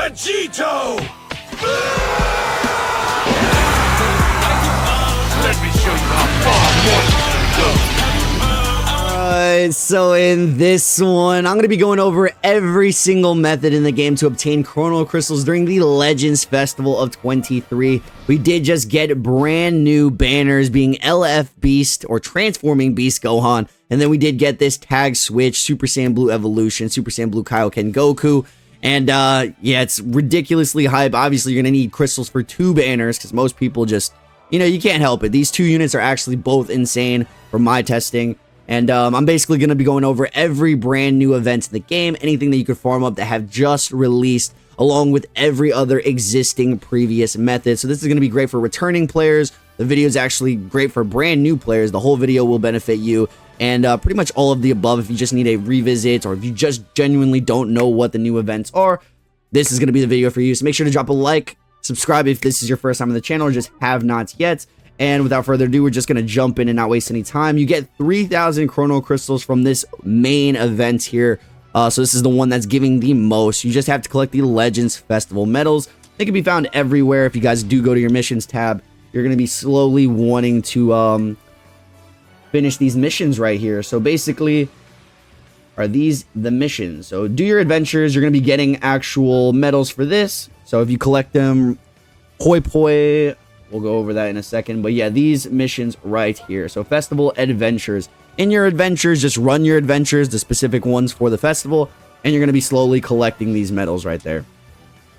Vegito! Let me show you how far more can go. Alright, so in this one, I'm going to be going over every single method in the game to obtain Chrono Crystals during the Legends Festival of 23. We did just get brand new banners being LF Beast or Transforming Beast Gohan. And then we did get this tag switch, Super Saiyan Blue Evolution, Super Saiyan Blue Kaioken Goku. And yeah, it's ridiculously hype. Obviously, you're going to need crystals for 2 banners because most people just, you know, you can't help it. These 2 units are actually both insane from my testing. And I'm basically going to be going over every brand new event in the game, anything that you could farm up that have just released, along with every other existing previous method. So this is going to be great for returning players. The video is actually great for brand new players. The whole video will benefit you. And pretty much all of the above, if you just need a revisit or if you just genuinely don't know what the new events are, this is going to be the video for you. So make sure to drop a like, subscribe if this is your first time on the channel or just have not yet. And without further ado, we're just going to jump in and not waste any time. You get 3,000 Chrono Crystals from this main event here. So this is the one that's giving the most. You just have to collect the Legends Festival medals. They can be found everywhere. If you guys do go to your missions tab, you're going to be slowly wanting to finish these missions right here. So basically, are these the missions? So do your adventures. You're going to be getting actual medals for this. So if you collect them, hoi poi. We'll go over that in a second. But yeah, these missions right here. So festival adventures. In your adventures, just run your adventures, the specific ones for the festival, and you're going to be slowly collecting these medals right there.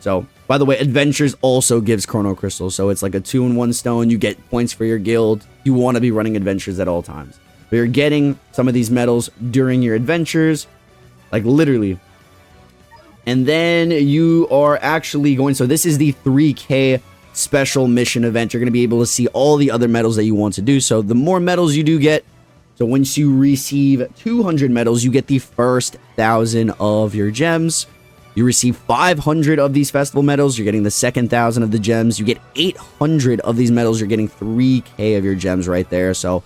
So, by the way, adventures also gives Chrono Crystals. So it's like a 2-in-1 stone. You get points for your guild. You want to be running adventures at all times. But you're getting some of these medals during your adventures. Like literally. And then you are actually going... So this is the 3K special mission event. You're going to be able to see all the other medals that you want to do. So the more medals you do get, so once you receive 200 medals, you get the first 1,000 of your gems. You receive 500 of these festival medals, you're getting the second 1,000 of the gems. You get 800 of these medals, you're getting 3K of your gems right there. So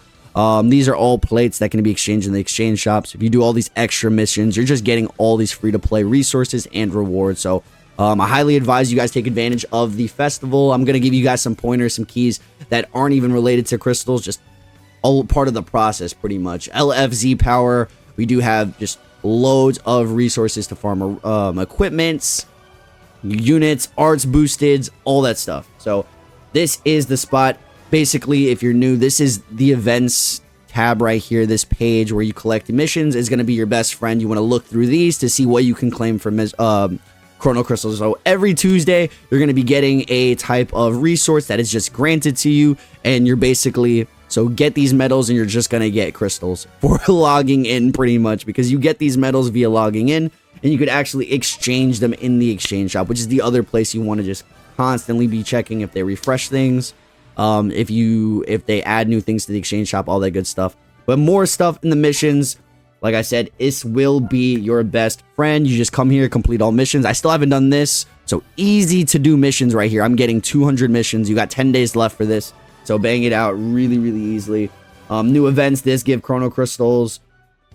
these are all plates that can be exchanged in the exchange shops. If you do all these extra missions, you're just getting all these free-to-play resources and rewards. So I highly advise you guys take advantage of the festival. I'm going to give you guys some pointers, some keys that aren't even related to crystals, just all part of the process pretty much. LFZ power, we do have just loads of resources to farm equipments, units, arts boosted, all that stuff. So this is the spot. Basically, if you're new, this is the events tab right here. This page where you collect missions is going to be your best friend. You want to look through these to see what you can claim from Chrono Crystals. So every Tuesday, you're going to be getting a type of resource that is just granted to you, and you're basically... So get these medals and you're just going to get crystals for logging in pretty much, because you get these medals via logging in and you could actually exchange them in the exchange shop, which is the other place you want to just constantly be checking if they refresh things, if they add new things to the exchange shop, all that good stuff. But more stuff in the missions. Like I said, this will be your best friend. You just come here, complete all missions. I still haven't done this. So easy to do missions right here. I'm getting 200 missions. You got 10 days left for this. So bang it out really, really easily. New events, this give Chrono Crystals.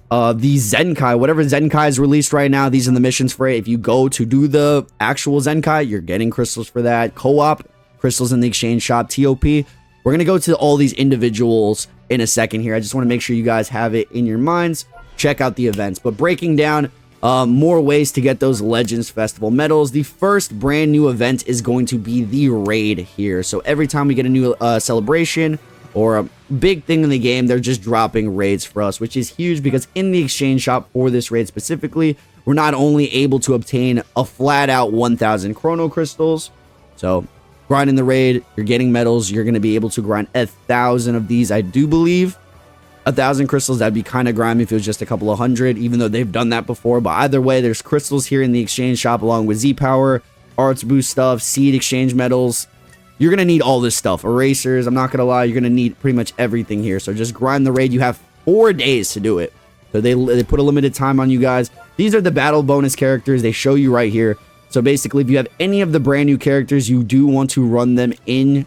The Zenkai, whatever Zenkai is released right now, these are the missions for it. If you go to do the actual Zenkai, you're getting crystals for that. Co-op, crystals in the exchange shop. TOP, we're going to go to all these individuals in a second here. I just want to make sure you guys have it in your minds. Check out the events. But breaking down more ways to get those Legends Festival medals. The first brand new event is going to be the raid here. So every time we get a new celebration or a big thing in the game, they're just dropping raids for us, which is huge because in the exchange shop for this raid specifically, we're not only able to obtain a flat out 1,000 Chrono Crystals. So grinding the raid, you're getting medals. You're going to be able to grind 1,000 of these, I do believe. 1,000 crystals, that'd be kind of grimy if it was just a couple of hundred, even though they've done that before. But either way, there's crystals here in the exchange shop along with Z-Power, Arts Boost stuff, Seed Exchange medals. You're going to need all this stuff. Erasers, I'm not going to lie, you're going to need pretty much everything here. So just grind the raid. You have 4 days to do it. So they put a limited time on you guys. These are the battle bonus characters. They show you right here. So basically, if you have any of the brand new characters, you do want to run them in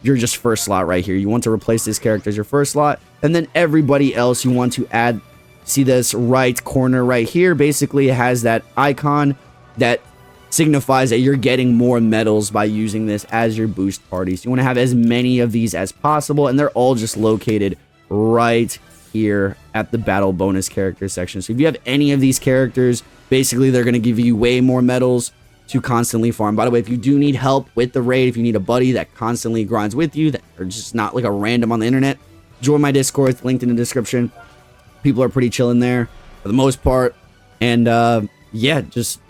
your just first slot right here. You want to replace this character as your first slot, and then everybody else you want to add. See this right corner right here? Basically, it has that icon that signifies that you're getting more medals by using this as your boost party. So you want to have as many of these as possible, and they're all just located right here at the battle bonus character section. So if you have any of these characters, basically they're going to give you way more medals to constantly farm. By the way, if you do need help with the raid, if you need a buddy that constantly grinds with you, that are just not like a random on the internet, join my Discord. It's linked in the description. People are pretty chill in there for the most part. And yeah, just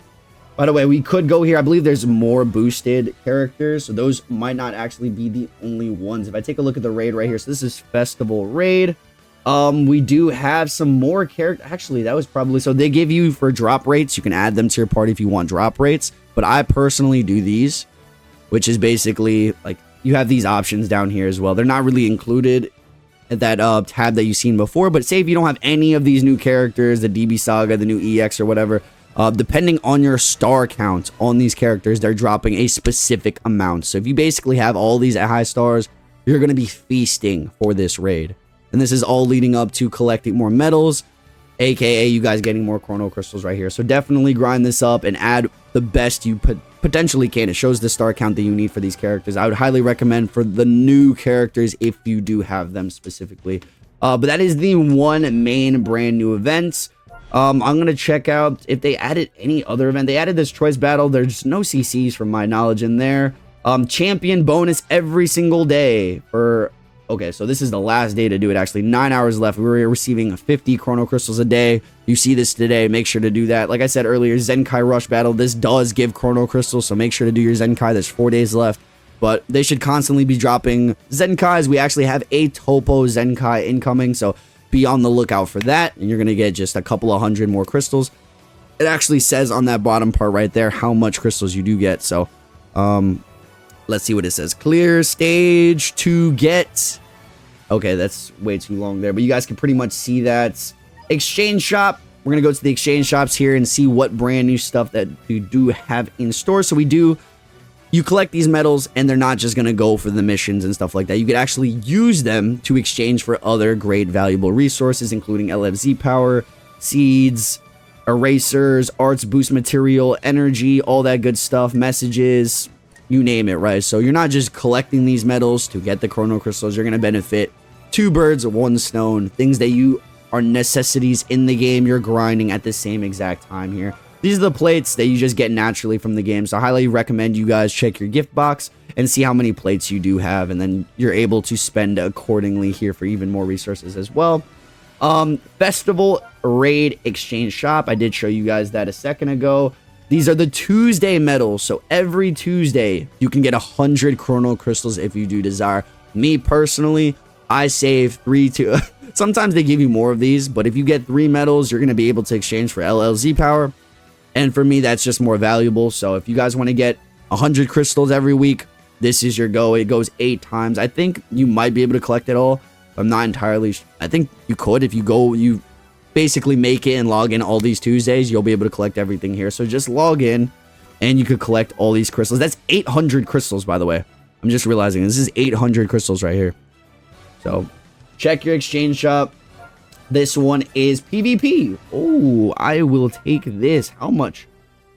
by the way, we could go here. I believe there's more boosted characters, so those might not actually be the only ones. If I take a look at the raid right here, so this is Festival Raid. We do have some more characters. Actually, that was probably, so they give you for drop rates. You can add them to your party if you want drop rates, but I personally do these, which is basically like you have these options down here as well. They're not really included at that tab that you've seen before, but say if you don't have any of these new characters, the DB Saga, the new EX or whatever, depending on your star count on these characters, they're dropping a specific amount. So if you basically have all these at high stars, you're going to be feasting for this raid. And this is all leading up to collecting more medals, aka you guys getting more chrono crystals right here. So definitely grind this up and add the best you potentially can. It shows the star count that you need for these characters. I would highly recommend for the new characters if you do have them specifically. But that is the one main brand new event. I'm going to check out if they added any other event. They added this choice battle. There's no CCs from my knowledge in there. Champion bonus every single day for... Okay, so this is the last day to do it, actually. 9 hours left. We're receiving 50 chrono crystals a day. You see this today, make sure to do that. Like I said earlier, Zenkai Rush Battle. This does give chrono crystals, so make sure to do your Zenkai. There's 4 days left. But they should constantly be dropping Zenkais. We actually have a Topo Zenkai incoming, so be on the lookout for that. And you're going to get just a couple of hundred more crystals. It actually says on that bottom part right there how much crystals you do get. So, let's see what it says. Clear stage to get... Okay, that's way too long there, but you guys can pretty much see that. Exchange shop. We're going to go to the exchange shops here and see what brand new stuff that you do have in store. So you collect these medals, and they're not just going to go for the missions and stuff like that. You could actually use them to exchange for other great valuable resources, including LFZ power, seeds, erasers, arts boost material, energy, all that good stuff, messages, you name it, right? So you're not just collecting these medals to get the chrono crystals. You're going to benefit two birds with one stone. Things that you are necessities in the game, you're grinding at the same exact time here. These are the plates that you just get naturally from the game. So I highly recommend you guys check your gift box and see how many plates you do have, and then you're able to spend accordingly here for even more resources as well. Festival Raid Exchange Shop. I did show you guys that a second ago. These are the Tuesday medals. So every Tuesday, you can get 100 chrono crystals if you do desire. Me personally, I save 3 to... Sometimes they give you more of these, but if you get 3 medals, you're going to be able to exchange for LLZ power. And for me, that's just more valuable. So if you guys want to get 100 crystals every week, this is your go. It goes 8 times. I think you might be able to collect it all. I'm not entirely... I think you could. If you go... You basically make it and log in all these Tuesdays, you'll be able to collect everything here. So just log in, and you could collect all these crystals. That's 800 crystals, by the way. I'm just realizing this is 800 crystals right here. So check your exchange shop. This one is PvP. Oh, I will take this. How much?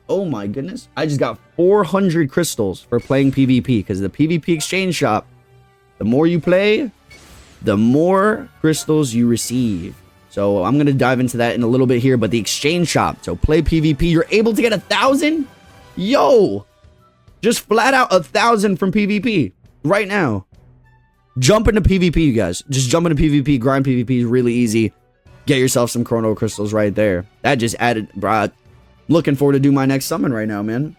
Oh my goodness. I just got 400 crystals for playing PvP, because the PvP exchange shop, the more you play, the more crystals you receive. So I'm going to dive into that in a little bit here, but the exchange shop. So play PvP. You're able to get 1,000? Yo! Just flat out 1,000 from PvP right now. Jump into PvP, you guys. Just jump into PvP. Grind PvP is really easy. Get yourself some chrono crystals right there. That just added, bro. Looking forward to do my next summon right now, man.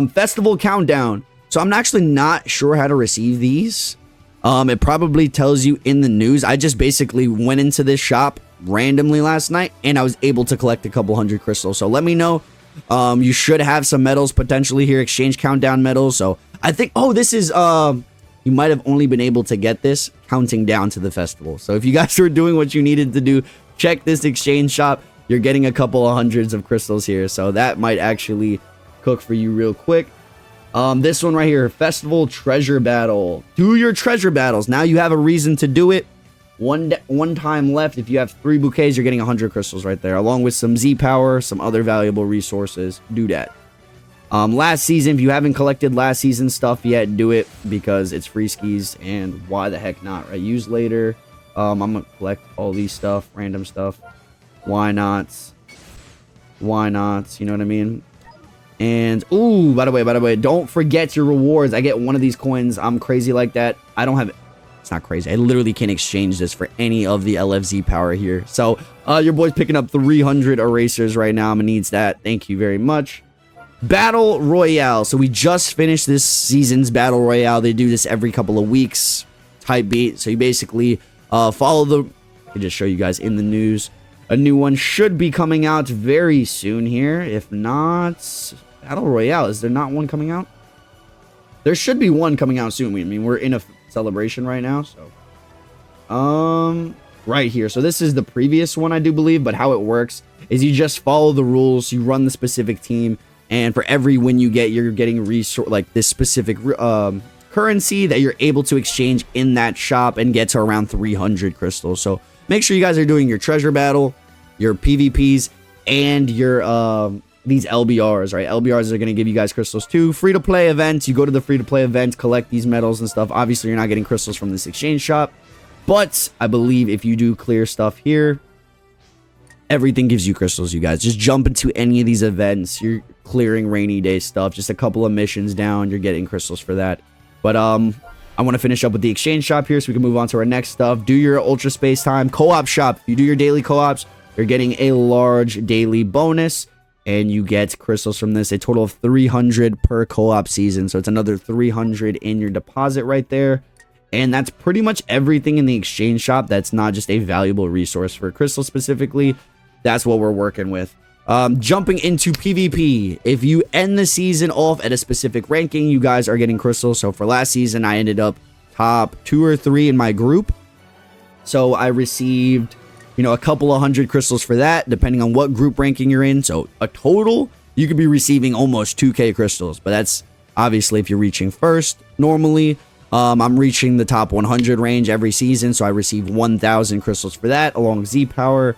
Festival countdown. So I'm actually not sure how to receive these. It probably tells you in the news. I just basically went into this shop randomly last night, and I was able to collect a couple hundred crystals. So let me know. You should have some medals potentially here. Exchange countdown medals. So I think, oh, this is, you might have only been able to get this counting down to the festival. So if you guys were doing what you needed to do, check this exchange shop. You're getting a couple of hundreds of crystals here. So that might actually cook for you real quick. This one right here, Festival Treasure Battle. Do your treasure battles. Now you have a reason to do it. One time left. If you have 3 bouquets, you're getting 100 crystals right there, along with some Z power, some other valuable resources. Do that. Last season, if you haven't collected last season stuff yet, do it because it's free skis, and why the heck not, right? Use later. I'm gonna collect all these stuff, random stuff. Why not? Why not? You know what I mean? And ooh, by the way, don't forget your rewards. I get one of these coins. I'm crazy like that. I don't have. It's not crazy. I literally can't exchange this for any of the LFZ power here. So your boy's picking up 300 erasers right now. I'm gonna need that. Thank you very much. Battle Royale. So we just finished this season's Battle Royale. They do this every couple of weeks type beat. So you basically follow the... I can just show you guys in the news. A new one should be coming out very soon here. If not... Battle Royale. Is there not one coming out? There should be one coming out soon. I mean, we're in a celebration right now. So... right here. So this is the previous one, I do believe. But how it works is you just follow the rules. You run the specific team. And for every win you get, you're getting like this specific currency that you're able to exchange in that shop and get to around 300 crystals. So make sure you guys are doing your treasure battle, your PvPs, and your these LBRs, right? LBRs are going to give you guys crystals too. Free-to-play events. You go to the free-to-play event, collect these medals and stuff. Obviously, you're not getting crystals from this exchange shop. But I believe if you do clear stuff here, everything gives you crystals, you guys. Just jump into any of these events. You're clearing rainy day stuff. Just a couple of missions down. You're getting crystals for that. But I want to finish up with the exchange shop here so we can move on to our next stuff. Do your Ultra Space Time co-op shop. If you do your daily co-ops, you're getting a large daily bonus. And you get crystals from this. A total of 300 per co-op season. So it's another 300 in your deposit right there. And that's pretty much everything in the exchange shop that's not just a valuable resource for crystals specifically. That's what we're working with. Jumping into PvP. If you end the season off at a specific ranking, you guys are getting crystals. So for last season, I ended up top 2 or 3 in my group. So I received, you know, a couple of hundred crystals for that, depending on what group ranking you're in. So a total, you could be receiving almost 2K crystals. But that's obviously if you're reaching first. Normally, I'm reaching the top 100 range every season. So I receive 1,000 crystals for that, along with Z-Power,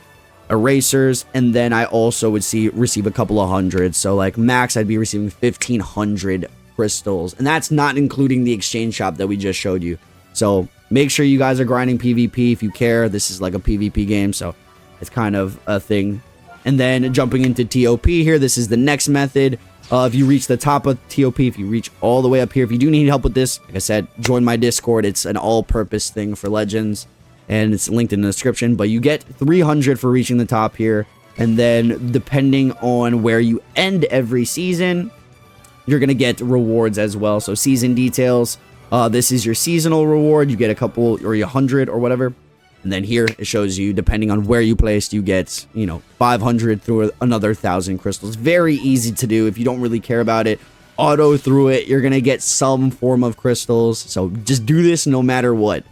erasers, and then I also would receive a couple of hundred. So like max, I'd be receiving 1,500 crystals, and that's not including the exchange shop that we just showed you. So make sure you guys are grinding PvP if you care. This is like a PvP game, so it's kind of a thing. And then jumping into TOP here, this is the next method. If you reach the top of TOP, if you reach all the way up here, if you do need help with this, like I said, join my Discord. It's an all-purpose thing for Legends, and it's linked in the description. But you get 300 for reaching the top here. And then depending on where you end every season, you're going to get rewards as well. So season details. This is your seasonal reward. You get a couple or 100 or whatever. And then here it shows you, depending on where you placed, you get, you know, 500 through another 1,000 crystals. Very easy to do if you don't really care about it. Auto through it. You're going to get some form of crystals. So just do this no matter what.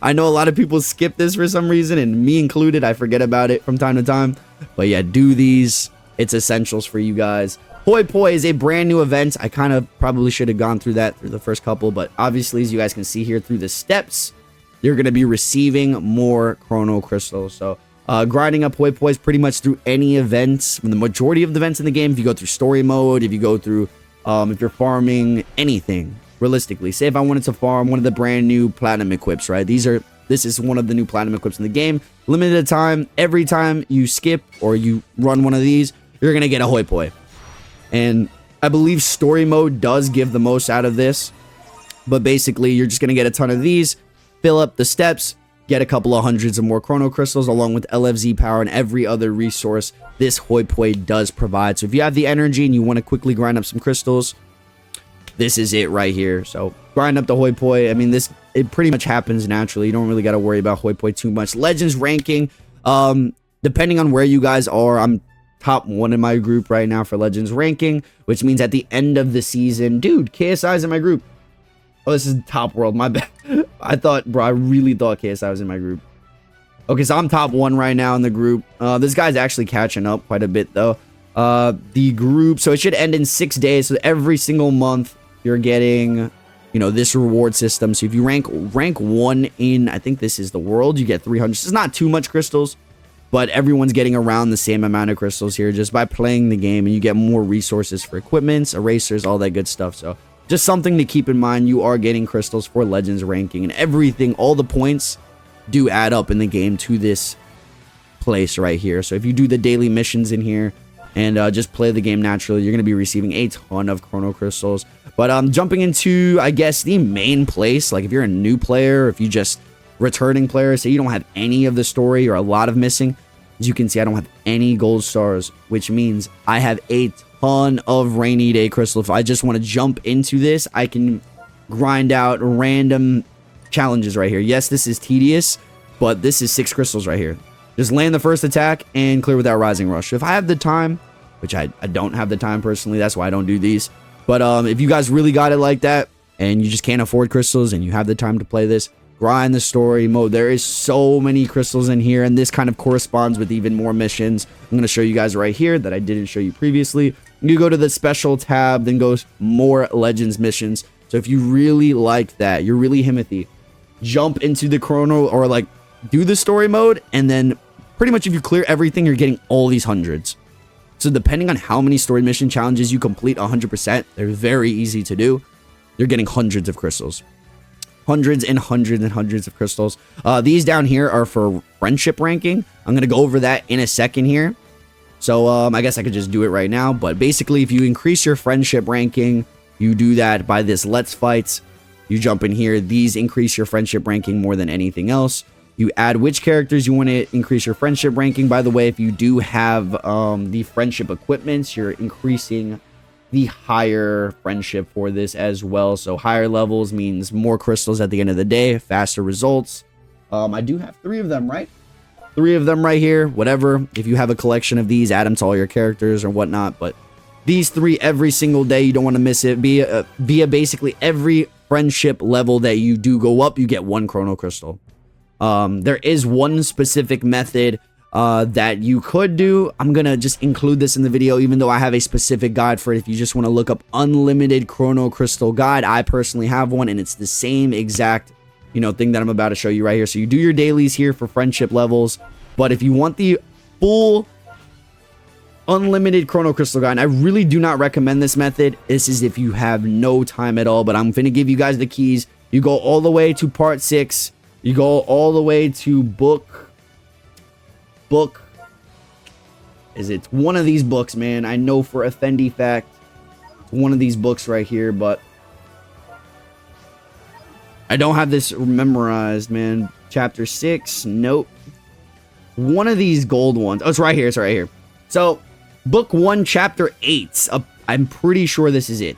I know a lot of people skip this for some reason, and me included. I forget about it from time to time. But yeah, do these. It's essentials for you guys. Hoi Poi is a brand new event. I kind of probably should have gone through that through the first couple, but obviously, as you guys can see here through the steps, you're going to be receiving more chrono crystals. So grinding up Hoi Pois pretty much through any events. The majority of the events in the game, if you go through story mode, if you go through, if you're farming anything, realistically. Say if I wanted to farm one of the brand new platinum equips, right? This is one of the new platinum equips in the game. Limited time. Every time you skip or you run one of these, you're going to get a Hoi Poi. And I believe story mode does give the most out of this. But basically, you're just going to get a ton of these, fill up the steps, get a couple of hundreds of more chrono crystals, along with LFZ power and every other resource this Hoi Poi does provide. So if you have the energy and you want to quickly grind up some crystals, this is it right here. So grind up the Hoi Poi. I mean, it pretty much happens naturally. You don't really got to worry about Hoi Poi too much. Legends ranking, depending on where you guys are, I'm top 1 in my group right now for Legends ranking, which means at the end of the season, dude, KSI's in my group. Oh, this is Top World. My bad. I really thought KSI was in my group. Okay, so I'm top 1 right now in the group. This guy's actually catching up quite a bit, though. The group, so it should end in 6 days. So every single month, you're getting, you know, this reward system. So if you rank 1 in, I think this is the world, you get 300. It's not too much crystals. but everyone's getting around the same amount of crystals here just by playing the game, and you get more resources for equipments, erasers, all that good stuff. So just something to keep in mind. You are getting crystals for Legends ranking, and everything, all the points do add up in the game to this place right here. So if you do the daily missions in here and just play the game naturally, you're going to be receiving a ton of chrono crystals. But jumping into, I guess, the main place, like if you're a new player, if you just returning player, say you don't have any of the story or a lot of missing, as you can see, I don't have any gold stars, which means I have a ton of rainy day crystal. If I just want to jump into this, I can grind out random challenges right here. Yes, this is tedious, but this is 6 crystals right here. Just land the first attack and clear without rising rush. So if I have the time, which I don't have the time personally, that's why I don't do these. But if you guys really got it like that and you just can't afford crystals and you have the time to play this, grind the story mode. There is so many crystals in here, and this kind of corresponds with even more missions. I'm going to show you guys right here that I didn't show you previously. You go to the special tab, then goes more Legends missions. So if you really like that, you're really Himothy, jump into the chrono or like do the story mode, and then pretty much if you clear everything, you're getting all these hundreds. So depending on how many story mission challenges you complete 100%, they're very easy to do. You're getting hundreds of crystals. Hundreds and hundreds and hundreds of crystals. These down here are for friendship ranking. I'm going to go over that in a second here. So I guess I could just do it right now. But basically, if you increase your friendship ranking, you do that by this Let's Fights. You jump in here. These increase your friendship ranking more than anything else. You add which characters you want to increase your friendship ranking. By the way, if you do have the friendship equipments, you're increasing the higher friendship for this as well. So higher levels means more crystals at the end of the day, faster results. I do have 3 of them, right? 3 of them right here. Whatever. If you have a collection of these, add them to all your characters or whatnot. But these 3 every single day, you don't want to miss it. Via basically every friendship level that you do go up, you get 1 chrono crystal. There is one specific method that you could do. I'm gonna just include this in the video, even though I have a specific guide for it. If you just want to look up unlimited chrono crystal guide, I personally have one, and it's the same exact thing that I'm about to show you right here. So you do your dailies here for friendship levels, but if you want the full unlimited chrono crystal guide, I really do not recommend this method. This is if you have no time at all, but I'm gonna give you guys the keys. You go all the way to part 6. You go all the way to book. Is it one of these books, man? I know for a Fendi fact it's one of these books right here, but I don't have this memorized, man. Chapter 6, nope. One of these gold ones. Oh, it's right here. It's right here. So book 1, chapter 8. I'm pretty sure this is it.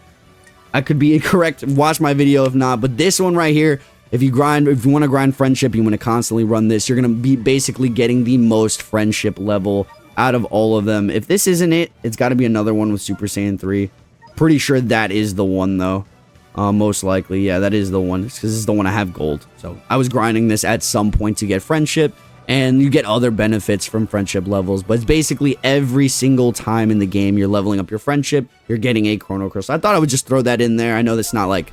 I could be incorrect. Watch my video if not, but this one right here. If you want to grind friendship, you want to constantly run this, you're going to be basically getting the most friendship level out of all of them. If this isn't it, it's got to be another one with Super Saiyan 3. Pretty sure that is the one, though. Most likely, yeah, that is the one. Because this is the one I have gold. So I was grinding this at some point to get friendship, and you get other benefits from friendship levels. But it's basically every single time in the game you're leveling up your friendship, you're getting a chrono crystal. I thought I would just throw that in there. I know that's not like...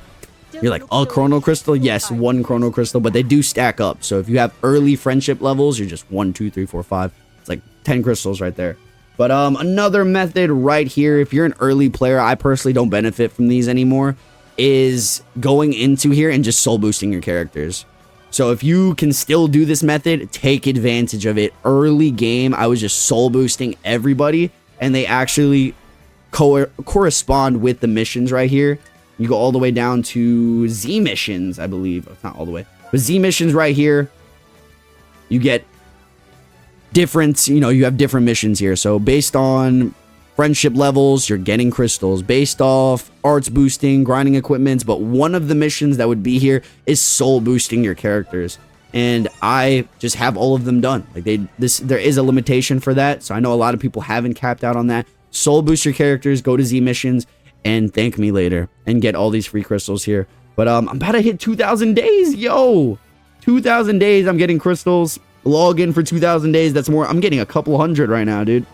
You're like, a chrono crystal? Yes, 1 chrono crystal, but they do stack up. So if you have early friendship levels, you're just 1, 2, 3, 4, 5. It's like 10 crystals right there. But another method right here, if you're an early player, I personally don't benefit from these anymore, is going into here and just soul boosting your characters. So if you can still do this method, take advantage of it. Early game, I was just soul boosting everybody, and they actually correspond with the missions right here. You go all the way down to Z missions, I believe. It's not all the way. But Z missions right here, you get different, you have different missions here. So based on friendship levels, you're getting crystals. Based off arts boosting, grinding equipments. But one of the missions that would be here is soul boosting your characters. And I just have all of them done. Like there is a limitation for that. So I know a lot of people haven't capped out on that. Soul boost your characters, go to Z missions, and thank me later and get all these free crystals here. But I'm about to hit 2,000 days. Yo, 2,000 days. I'm getting crystals. Log in for 2,000 days. That's more. I'm getting a couple hundred right now, dude.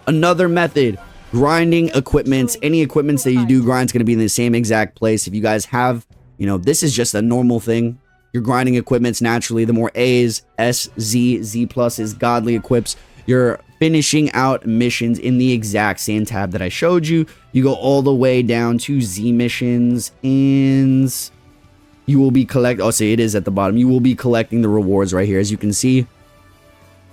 Another method, grinding equipments. Any equipments that you do grind is going to be in the same exact place. If you guys have, this is just a normal thing. your grinding equipments naturally. The more A's, S, Z, Z plus is godly equips. You're finishing out missions in the exact same tab that I showed you. You go all the way down to Z missions, and you will be oh, see, it is at the bottom. You will be collecting the rewards right here, as you can see.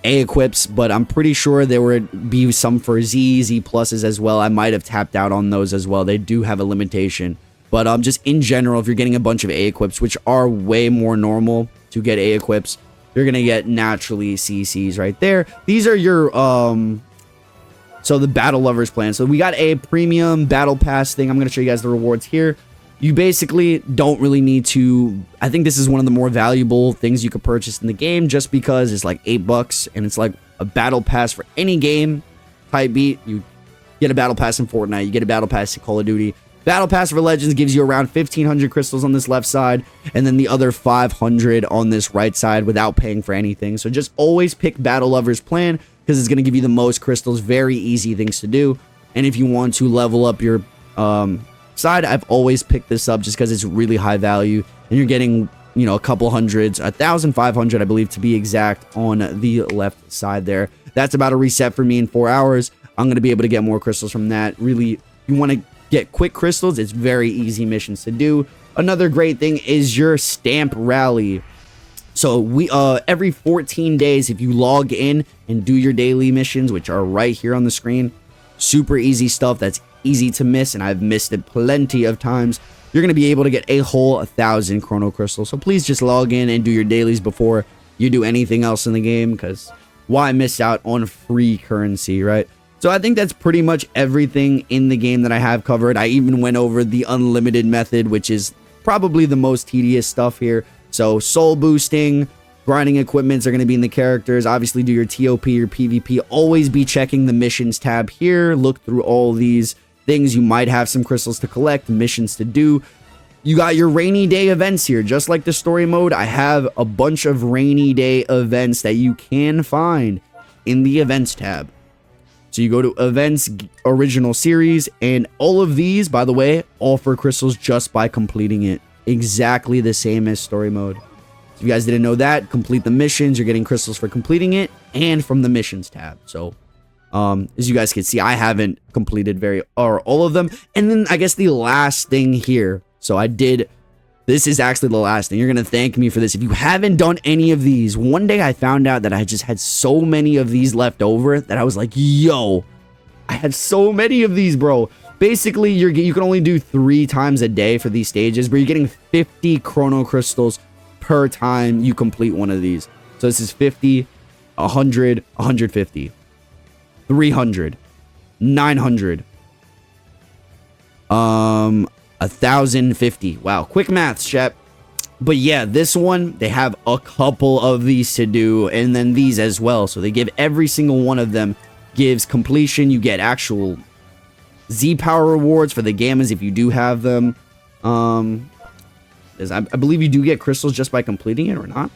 A equips, but I'm pretty sure there would be some for Z, Z pluses as well. I might have tapped out on those as well. They do have a limitation. But just in general, if you're getting a bunch of A equips, which are way more normal to get A equips, you're going to get naturally CCs right there. These are your, so the Battle Lovers plan. So we got a premium battle pass thing. I'm going to show you guys the rewards here. You basically don't really need to, I think this is one of the more valuable things you could purchase in the game, just because it's like $8 and it's like a battle pass for any game type beat. You get a battle pass in Fortnite, you get a battle pass in Call of Duty. Battle pass for Legends gives you around 1,500 crystals on this left side, and then the other 500 on this right side without paying for anything. So just always pick Battle Lovers plan, because it's going to give you the most crystals. Very easy things to do. And if you want to level up your side, I've always picked this up just because it's really high value, and you're getting, you know, a couple hundreds, 1,500 I believe to be exact, on the left side there. That's about a reset for me in 4 hours. I'm going to be able to get more crystals from that. Really, you want to get quick crystals, it's very easy missions to do. Another great thing is your stamp rally. So we every 14 days, if you log in and do your daily missions, which are right here on the screen, super easy stuff that's easy to miss, and I've missed it plenty of times, you're going to be able to get a whole 1,000 chrono crystals. So please just log in and do your dailies before you do anything else in the game, because why miss out on free currency, right? So I think that's pretty much everything in the game that I have covered. I even went over the unlimited method, which is probably the most tedious stuff here. So soul boosting, grinding equipments are going to be in the characters. Obviously do your TOP, your PvP. Always be checking the missions tab here. Look through all these things. You might have some crystals to collect, missions to do. You got your rainy day events here. Just like the story mode, I have a bunch of rainy day events that you can find in the events tab. So you go to events, original series, and all of these, by the way, offer crystals just by completing it. Exactly the same as story mode. So if you guys didn't know that, complete the missions, you're getting crystals for completing it and from the missions tab. So as you guys can see, I haven't completed all of them. And then I guess the last thing here. So this is actually the last thing. You're going to thank me for this. If you haven't done any of these, one day I found out that I just had so many of these left over that I was like, yo, I had so many of these, bro. Basically, you can only do 3 times a day for these stages, but you're getting 50 chrono crystals per time you complete one of these. So this is 50, 100, 150, 300, 900, 1,050. Wow, quick maths, chat. But yeah, this one, they have a couple of these to do, and then these as well. So they give every single one of them gives completion. You get actual Z power rewards for the gammas if you do have them. I believe you do get crystals just by completing it, or not.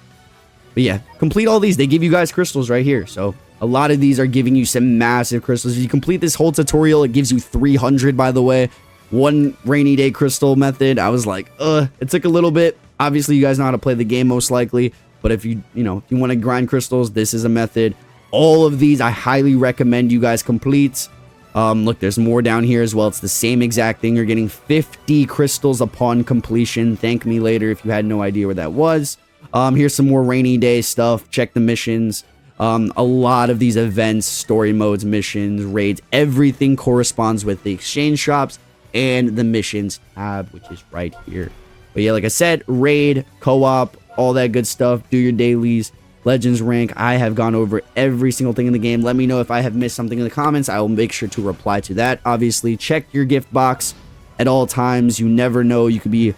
But yeah, complete all these. They give you guys crystals right here. So a lot of these are giving you some massive crystals. If you complete this whole tutorial, it gives you 300, by the way. One rainy day crystal method, I was like, it took a little bit. Obviously, you guys know how to play the game most likely. But if you want to grind crystals, this is a method. All of these, I highly recommend you guys complete. Look, there's more down here as well. It's the same exact thing. You're getting 50 crystals upon completion. Thank me later if you had no idea where that was. Here's some more rainy day stuff. Check the missions. A lot of these events, story modes, missions, raids, everything corresponds with the exchange shops and the missions tab, which is right here. But yeah, like I said, raid, co-op, all that good stuff. Do your dailies, Legends rank. I have gone over every single thing in the game. Let me know if I have missed something in the comments. I will make sure to reply to that. Obviously, check your gift box at all times. You never know. You could be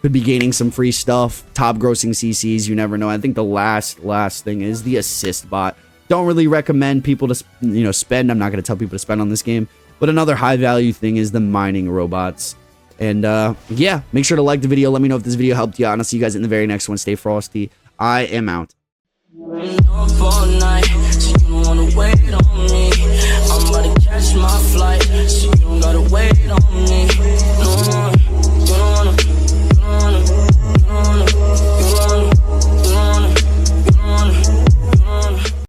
gaining some free stuff, top grossing CCs. You never know. I think the last thing is the assist bot. Don't really recommend people to spend. I'm not going to tell people to spend on this game. But another high value thing is the mining robots. And yeah, make sure to like the video. Let me know if this video helped you out. And I'll see you guys in the very next one. Stay frosty. I am out.